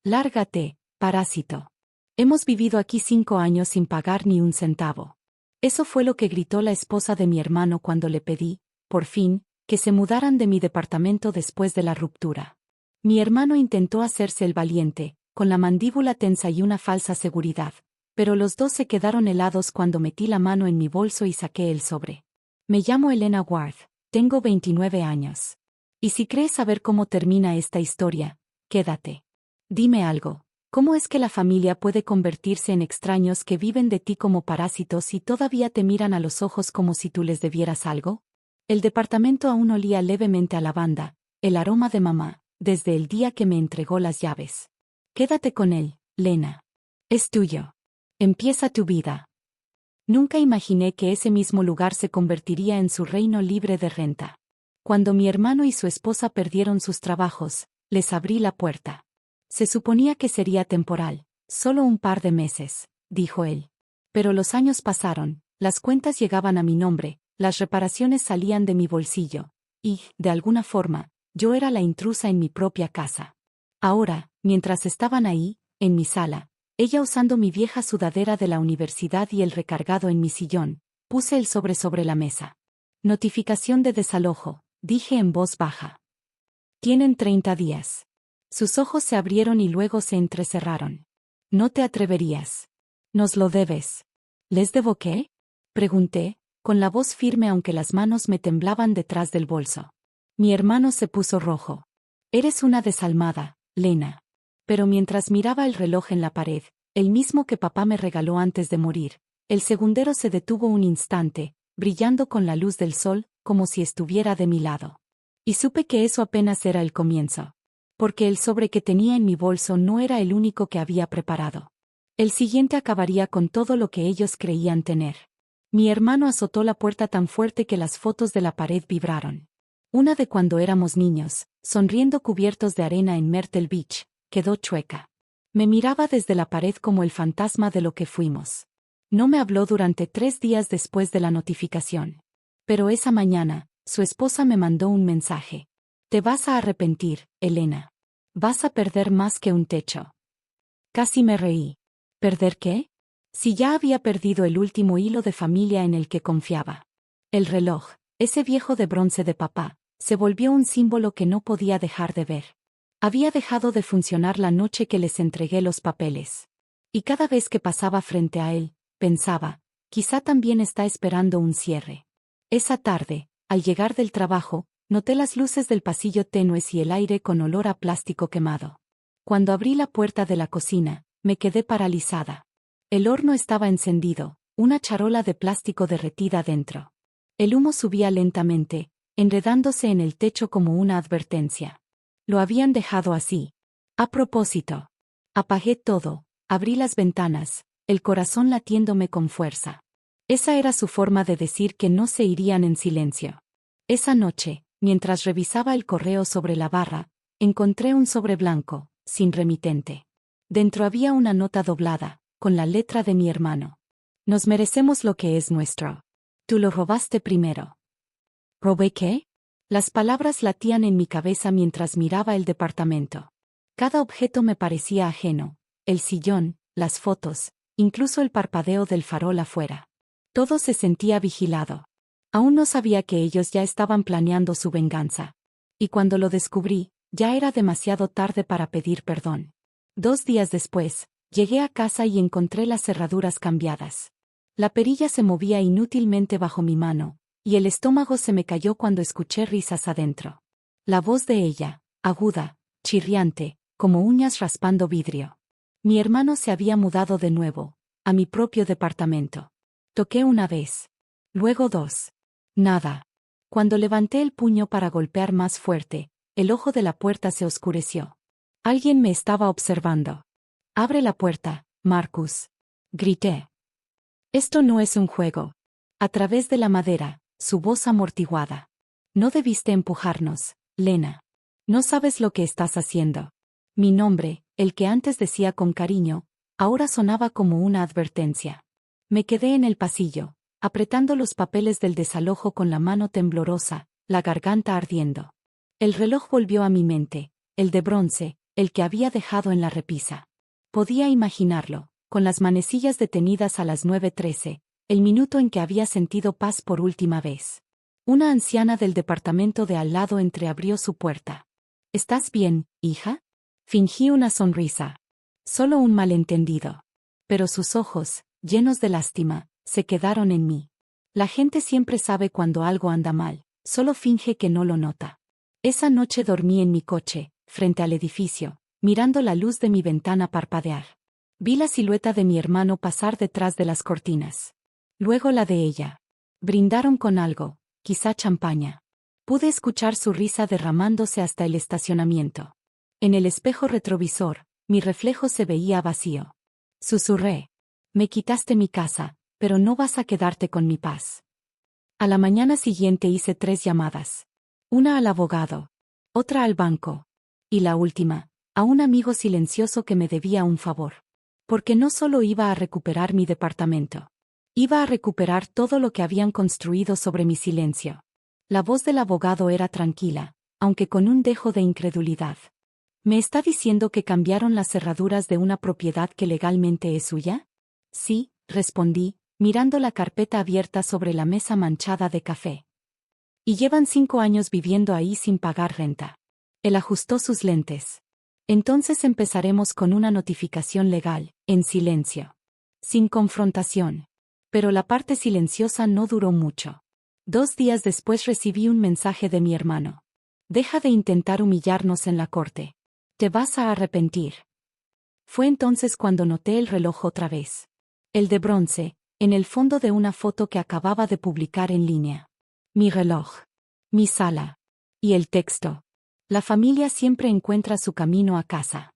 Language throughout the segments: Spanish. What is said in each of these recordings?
Lárgate, parásito. Hemos vivido aquí 5 años sin pagar ni un centavo. Eso fue lo que gritó la esposa de mi hermano cuando le pedí, por fin, que se mudaran de mi departamento después de la ruptura. Mi hermano intentó hacerse el valiente, con la mandíbula tensa y una falsa seguridad, pero los dos se quedaron helados cuando metí la mano en mi bolso y saqué el sobre. Me llamo Elena Ward, tengo 29 años. Y si crees saber cómo termina esta historia, quédate. Dime algo, ¿cómo es que la familia puede convertirse en extraños que viven de ti como parásitos y todavía te miran a los ojos como si tú les debieras algo? El departamento aún olía levemente a lavanda, el aroma de mamá, desde el día que me entregó las llaves. Quédate con él, Lena. Es tuyo. Empieza tu vida. Nunca imaginé que ese mismo lugar se convertiría en su reino libre de renta. Cuando mi hermano y su esposa perdieron sus trabajos, les abrí la puerta. Se suponía que sería temporal, solo un par de meses, dijo él. Pero los años pasaron, las cuentas llegaban a mi nombre, las reparaciones salían de mi bolsillo, y, de alguna forma, yo era la intrusa en mi propia casa. Ahora, mientras estaban ahí, en mi sala, ella usando mi vieja sudadera de la universidad y el recargado en mi sillón, puse el sobre la mesa. Notificación de desalojo, dije en voz baja. Tienen 30 días. Sus ojos se abrieron y luego se entrecerraron. No te atreverías. Nos lo debes. ¿Les debo qué? Pregunté, con la voz firme aunque las manos me temblaban detrás del bolso. Mi hermano se puso rojo. Eres una desalmada, Lena. Pero mientras miraba el reloj en la pared, el mismo que papá me regaló antes de morir, el segundero se detuvo un instante, brillando con la luz del sol, como si estuviera de mi lado. Y supe que eso apenas era el comienzo. Porque el sobre que tenía en mi bolso no era el único que había preparado. El siguiente acabaría con todo lo que ellos creían tener. Mi hermano azotó la puerta tan fuerte que las fotos de la pared vibraron. Una de cuando éramos niños, sonriendo cubiertos de arena en Myrtle Beach, quedó chueca. Me miraba desde la pared como el fantasma de lo que fuimos. No me habló durante 3 días después de la notificación. Pero esa mañana, su esposa me mandó un mensaje. Te vas a arrepentir, Elena. Vas a perder más que un techo. Casi me reí. ¿Perder qué? Si ya había perdido el último hilo de familia en el que confiaba. El reloj, ese viejo de bronce de papá, se volvió un símbolo que no podía dejar de ver. Había dejado de funcionar la noche que les entregué los papeles. Y cada vez que pasaba frente a él, pensaba, quizá también está esperando un cierre. Esa tarde, al llegar del trabajo, noté las luces del pasillo tenues y el aire con olor a plástico quemado. Cuando abrí la puerta de la cocina, me quedé paralizada. El horno estaba encendido, una charola de plástico derretida dentro. El humo subía lentamente, enredándose en el techo como una advertencia. Lo habían dejado así. A propósito. Apagué todo, abrí las ventanas, el corazón latiéndome con fuerza. Esa era su forma de decir que no se irían en silencio. Esa noche, mientras revisaba el correo sobre la barra, encontré un sobre blanco, sin remitente. Dentro había una nota doblada, con la letra de mi hermano. Nos merecemos lo que es nuestro. Tú lo robaste primero. ¿Robé qué? Las palabras latían en mi cabeza mientras miraba el departamento. Cada objeto me parecía ajeno, el sillón, las fotos, incluso el parpadeo del farol afuera. Todo se sentía vigilado. Aún no sabía que ellos ya estaban planeando su venganza. Y cuando lo descubrí, ya era demasiado tarde para pedir perdón. 2 días después, llegué a casa y encontré las cerraduras cambiadas. La perilla se movía inútilmente bajo mi mano, y el estómago se me cayó cuando escuché risas adentro. La voz de ella, aguda, chirriante, como uñas raspando vidrio. Mi hermano se había mudado de nuevo, a mi propio departamento. Toqué una vez. Luego 2. Nada. Cuando levanté el puño para golpear más fuerte, el ojo de la puerta se oscureció. Alguien me estaba observando. Abre la puerta, Marcus. Grité. Esto no es un juego. A través de la madera, su voz amortiguada. No debiste empujarnos, Lena. No sabes lo que estás haciendo. Mi nombre, el que antes decía con cariño, ahora sonaba como una advertencia. Me quedé en el pasillo, apretando los papeles del desalojo con la mano temblorosa, la garganta ardiendo. El reloj volvió a mi mente, el de bronce, el que había dejado en la repisa. Podía imaginarlo, con las manecillas detenidas a las 9:13, el minuto en que había sentido paz por última vez. Una anciana del departamento de al lado entreabrió su puerta. ¿Estás bien, hija? Fingí una sonrisa. Solo un malentendido. Pero sus ojos, llenos de lástima, se quedaron en mí. La gente siempre sabe cuando algo anda mal, solo finge que no lo nota. Esa noche dormí en mi coche, frente al edificio, mirando la luz de mi ventana parpadear. Vi la silueta de mi hermano pasar detrás de las cortinas. Luego la de ella. Brindaron con algo, quizá champaña. Pude escuchar su risa derramándose hasta el estacionamiento. En el espejo retrovisor, mi reflejo se veía vacío. Susurré. Me quitaste mi casa, pero no vas a quedarte con mi paz. A la mañana siguiente hice 3 llamadas. Una al abogado, otra al banco, y la última, a un amigo silencioso que me debía un favor. Porque no solo iba a recuperar mi departamento. Iba a recuperar todo lo que habían construido sobre mi silencio. La voz del abogado era tranquila, aunque con un dejo de incredulidad. ¿Me está diciendo que cambiaron las cerraduras de una propiedad que legalmente es suya? Sí, respondí, mirando la carpeta abierta sobre la mesa manchada de café. Y llevan 5 años viviendo ahí sin pagar renta. Él ajustó sus lentes. Entonces empezaremos con una notificación legal, en silencio. Sin confrontación. Pero la parte silenciosa no duró mucho. 2 días después recibí un mensaje de mi hermano. Deja de intentar humillarnos en la corte. Te vas a arrepentir. Fue entonces cuando noté el reloj otra vez. El de bronce, en el fondo de una foto que acababa de publicar en línea. Mi reloj. Mi sala. Y el texto. La familia siempre encuentra su camino a casa.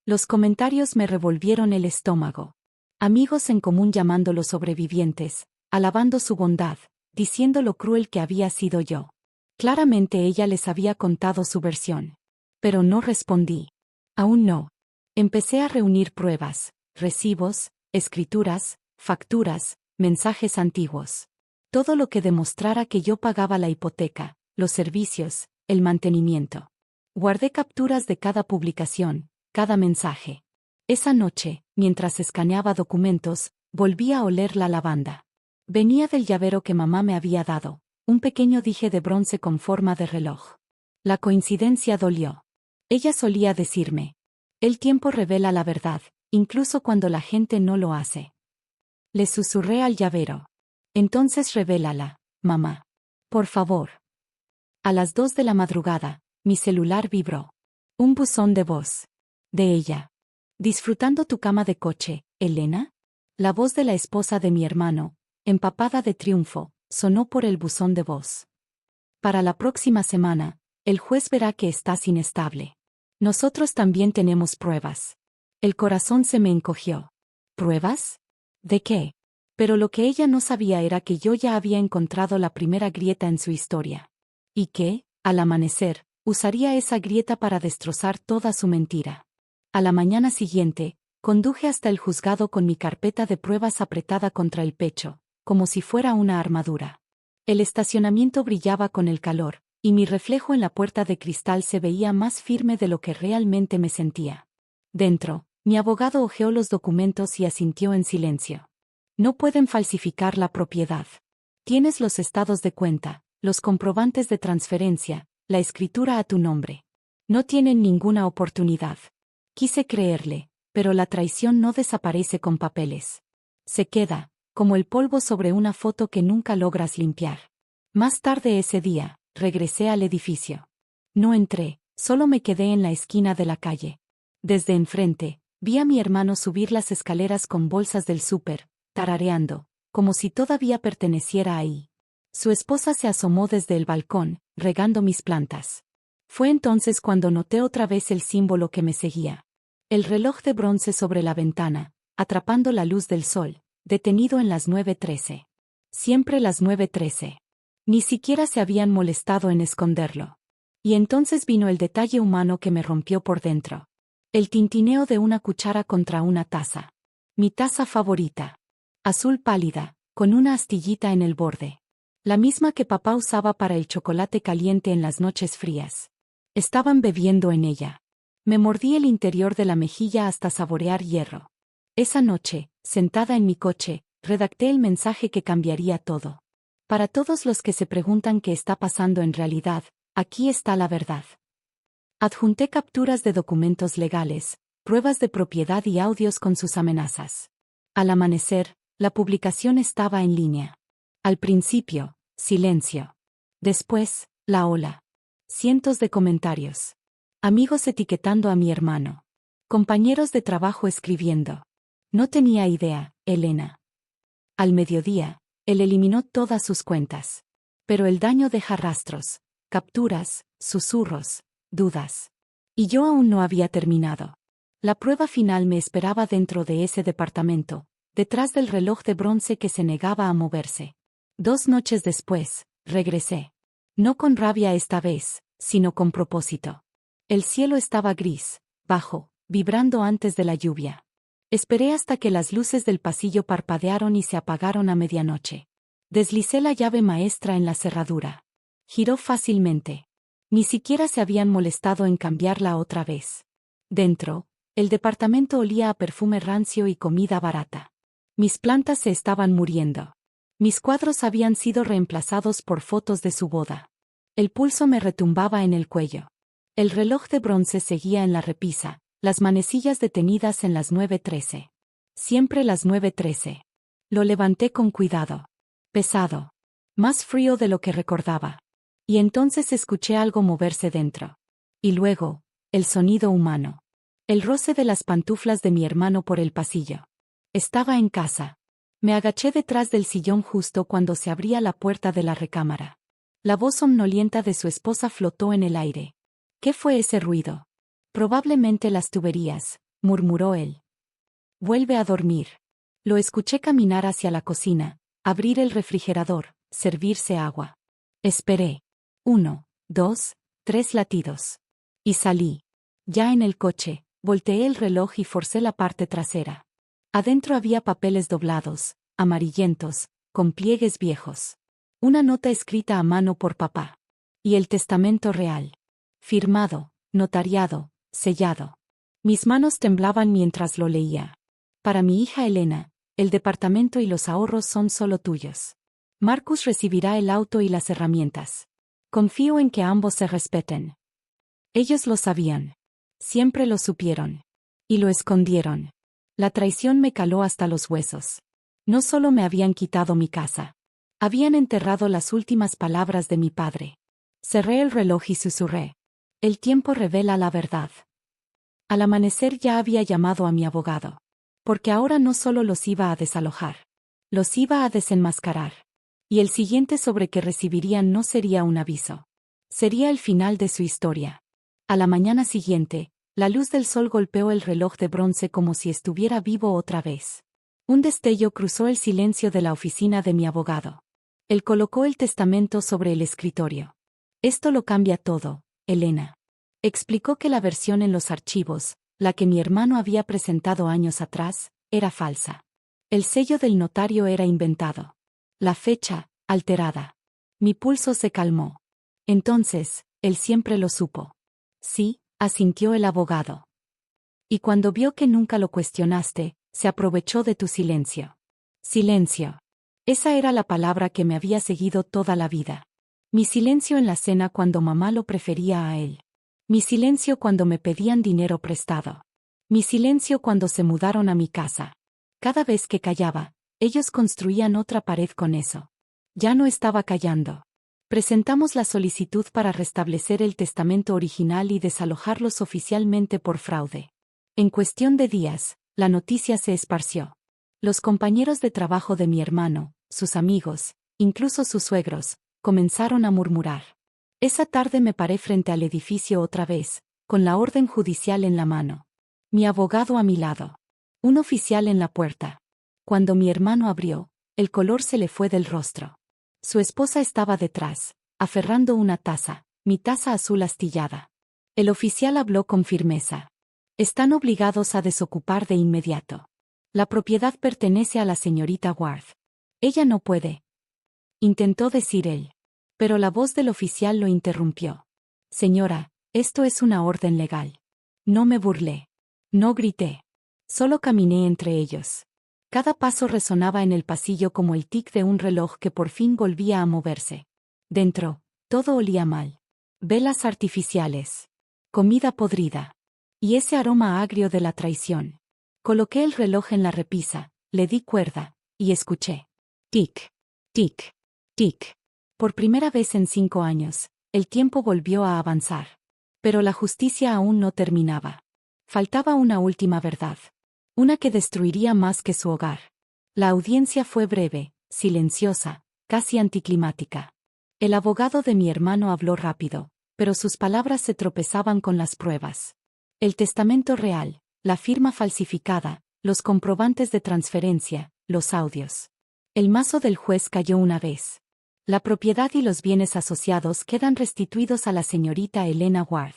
Los comentarios me revolvieron el estómago. Amigos en común llamando los sobrevivientes, alabando su bondad, diciendo lo cruel que había sido yo. Claramente ella les había contado su versión. Pero no respondí. Aún no. Empecé a reunir pruebas, recibos, escrituras, facturas, mensajes antiguos. Todo lo que demostrara que yo pagaba la hipoteca, los servicios, el mantenimiento. Guardé capturas de cada publicación, cada mensaje. Esa noche, mientras escaneaba documentos, volví a oler la lavanda. Venía del llavero que mamá me había dado, un pequeño dije de bronce con forma de reloj. La coincidencia dolió. Ella solía decirme: el tiempo revela la verdad, incluso cuando la gente no lo hace. Le susurré al llavero. Entonces revélala, mamá. Por favor. A las 2 de la madrugada, mi celular vibró. Un buzón de voz. De ella. ¿Disfrutando tu cama de coche, Elena? La voz de la esposa de mi hermano, empapada de triunfo, sonó por el buzón de voz. Para la próxima semana, el juez verá que estás inestable. Nosotros también tenemos pruebas. El corazón se me encogió. ¿Pruebas? ¿De qué? Pero lo que ella no sabía era que yo ya había encontrado la primera grieta en su historia. Y que, al amanecer, usaría esa grieta para destrozar toda su mentira. A la mañana siguiente, conduje hasta el juzgado con mi carpeta de pruebas apretada contra el pecho, como si fuera una armadura. El estacionamiento brillaba con el calor, y mi reflejo en la puerta de cristal se veía más firme de lo que realmente me sentía. Dentro, mi abogado hojeó los documentos y asintió en silencio. No pueden falsificar la propiedad. Tienes los estados de cuenta, los comprobantes de transferencia, la escritura a tu nombre. No tienen ninguna oportunidad. Quise creerle, pero la traición no desaparece con papeles. Se queda, como el polvo sobre una foto que nunca logras limpiar. Más tarde ese día, regresé al edificio. No entré, solo me quedé en la esquina de la calle. Desde enfrente, vi a mi hermano subir las escaleras con bolsas del súper, tarareando, como si todavía perteneciera ahí. Su esposa se asomó desde el balcón, regando mis plantas. Fue entonces cuando noté otra vez el símbolo que me seguía. El reloj de bronce sobre la ventana, atrapando la luz del sol, detenido en las 9:13. Siempre las 9:13. Ni siquiera se habían molestado en esconderlo. Y entonces vino el detalle humano que me rompió por dentro. El tintineo de una cuchara contra una taza. Mi taza favorita. Azul pálida, con una astillita en el borde. La misma que papá usaba para el chocolate caliente en las noches frías. Estaban bebiendo en ella. Me mordí el interior de la mejilla hasta saborear hierro. Esa noche, sentada en mi coche, redacté el mensaje que cambiaría todo. Para todos los que se preguntan qué está pasando en realidad, aquí está la verdad. Adjunté capturas de documentos legales, pruebas de propiedad y audios con sus amenazas. Al amanecer, la publicación estaba en línea. Al principio, silencio. Después, la ola. Cientos de comentarios. Amigos etiquetando a mi hermano. Compañeros de trabajo escribiendo. No tenía idea, Elena. Al mediodía, él eliminó todas sus cuentas. Pero el daño deja rastros, capturas, susurros, dudas. Y yo aún no había terminado. La prueba final me esperaba dentro de ese departamento, detrás del reloj de bronce que se negaba a moverse. 2 noches después, regresé. No con rabia esta vez, sino con propósito. El cielo estaba gris, bajo, vibrando antes de la lluvia. Esperé hasta que las luces del pasillo parpadearon y se apagaron a medianoche. Deslicé la llave maestra en la cerradura. Giró fácilmente. Ni siquiera se habían molestado en cambiarla otra vez. Dentro, el departamento olía a perfume rancio y comida barata. Mis plantas se estaban muriendo. Mis cuadros habían sido reemplazados por fotos de su boda. El pulso me retumbaba en el cuello. El reloj de bronce seguía en la repisa, las manecillas detenidas en las 9:13. Siempre las 9:13. Lo levanté con cuidado. Pesado. Más frío de lo que recordaba. Y entonces escuché algo moverse dentro. Y luego, el sonido humano. El roce de las pantuflas de mi hermano por el pasillo. Estaba en casa. Me agaché detrás del sillón justo cuando se abría la puerta de la recámara. La voz somnolienta de su esposa flotó en el aire. ¿Qué fue ese ruido? Probablemente las tuberías, murmuró él. Vuelve a dormir. Lo escuché caminar hacia la cocina, abrir el refrigerador, servirse agua. Esperé. 1, 2, 3 latidos. Y salí. Ya en el coche, volteé el reloj y forcé la parte trasera. Adentro había papeles doblados, amarillentos, con pliegues viejos. Una nota escrita a mano por papá. Y el testamento real. Firmado, notariado, sellado. Mis manos temblaban mientras lo leía. Para mi hija Elena, el departamento y los ahorros son solo tuyos. Marcus recibirá el auto y las herramientas. Confío en que ambos se respeten. Ellos lo sabían. Siempre lo supieron. Y lo escondieron. La traición me caló hasta los huesos. No solo me habían quitado mi casa. Habían enterrado las últimas palabras de mi padre. Cerré el reloj y susurré. El tiempo revela la verdad. Al amanecer ya había llamado a mi abogado. Porque ahora no solo los iba a desalojar. Los iba a desenmascarar. Y el siguiente sobre que recibirían no sería un aviso. Sería el final de su historia. A la mañana siguiente, la luz del sol golpeó el reloj de bronce como si estuviera vivo otra vez. Un destello cruzó el silencio de la oficina de mi abogado. Él colocó el testamento sobre el escritorio. Esto lo cambia todo, Elena. Explicó que la versión en los archivos, la que mi hermano había presentado años atrás, era falsa. El sello del notario era inventado. La fecha, alterada. Mi pulso se calmó. Entonces, él siempre lo supo. Sí, asintió el abogado. Y cuando vio que nunca lo cuestionaste, se aprovechó de tu silencio. Silencio. Esa era la palabra que me había seguido toda la vida. Mi silencio en la cena cuando mamá lo prefería a él. Mi silencio cuando me pedían dinero prestado. Mi silencio cuando se mudaron a mi casa. Cada vez que callaba, ellos construían otra pared con eso. Ya no estaba callando. Presentamos la solicitud para restablecer el testamento original y desalojarlos oficialmente por fraude. En cuestión de días, la noticia se esparció. Los compañeros de trabajo de mi hermano, sus amigos, incluso sus suegros, comenzaron a murmurar. Esa tarde me paré frente al edificio otra vez, con la orden judicial en la mano. Mi abogado a mi lado. Un oficial en la puerta. Cuando mi hermano abrió, el color se le fue del rostro. Su esposa estaba detrás, aferrando una taza, mi taza azul astillada. El oficial habló con firmeza. Están obligados a desocupar de inmediato. La propiedad pertenece a la señorita Ward. Ella no puede. Intentó decir él. Pero la voz del oficial lo interrumpió. Señora, esto es una orden legal. No me burlé. No grité. Solo caminé entre ellos. Cada paso resonaba en el pasillo como el tic de un reloj que por fin volvía a moverse. Dentro, todo olía mal. Velas artificiales. Comida podrida. Y ese aroma agrio de la traición. Coloqué el reloj en la repisa, le di cuerda, y escuché. Tic, tic, tic. Por primera vez en 5 años, el tiempo volvió a avanzar. Pero la justicia aún no terminaba. Faltaba una última verdad. Una que destruiría más que su hogar. La audiencia fue breve, silenciosa, casi anticlimática. El abogado de mi hermano habló rápido, pero sus palabras se tropezaban con las pruebas. El testamento real, la firma falsificada, los comprobantes de transferencia, los audios. El mazo del juez cayó una vez. La propiedad y los bienes asociados quedan restituidos a la señorita Elena Ward.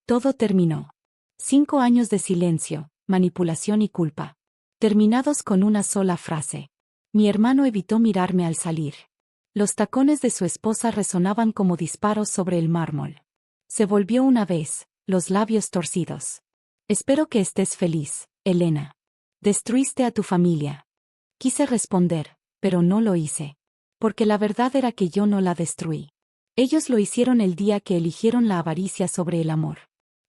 Todo terminó. 5 años de silencio, manipulación y culpa. Terminados con una sola frase. Mi hermano evitó mirarme al salir. Los tacones de su esposa resonaban como disparos sobre el mármol. Se volvió una vez, los labios torcidos. Espero que estés feliz, Elena. Destruiste a tu familia. Quise responder, pero no lo hice. Porque la verdad era que yo no la destruí. Ellos lo hicieron el día que eligieron la avaricia sobre el amor.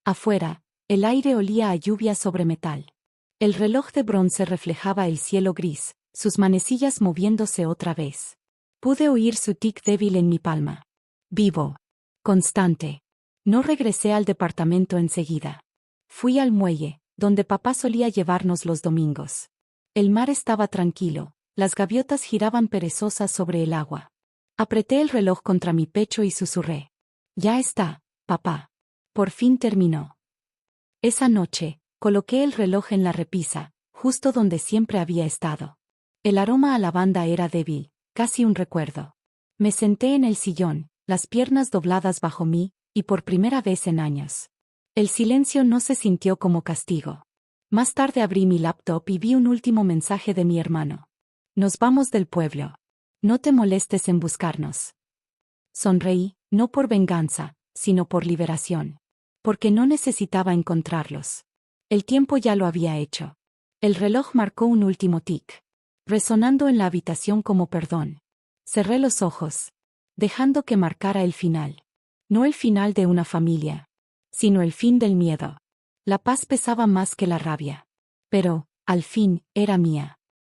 Afuera, el aire olía a lluvia sobre metal. El reloj de bronce reflejaba el cielo gris, sus manecillas moviéndose otra vez. Pude oír su tic débil en mi palma. Vivo. Constante. No regresé al departamento enseguida. Fui al muelle, donde papá solía llevarnos los domingos. El mar estaba tranquilo, las gaviotas giraban perezosas sobre el agua. Apreté el reloj contra mi pecho y susurré. Ya está, papá. Por fin terminó. Esa noche, coloqué el reloj en la repisa, justo donde siempre había estado. El aroma a lavanda era débil, casi un recuerdo. Me senté en el sillón, las piernas dobladas bajo mí, y por primera vez en años. El silencio no se sintió como castigo. Más tarde abrí mi laptop y vi un último mensaje de mi hermano. Nos vamos del pueblo. No te molestes en buscarnos. Sonreí, no por venganza, sino por liberación. Porque no necesitaba encontrarlos. El tiempo ya lo había hecho. El reloj marcó un último tic, resonando en la habitación como perdón. Cerré los ojos, dejando que marcara el final. No el final de una familia, sino el fin del miedo. La paz pesaba más que la rabia. Pero, al fin, era mía.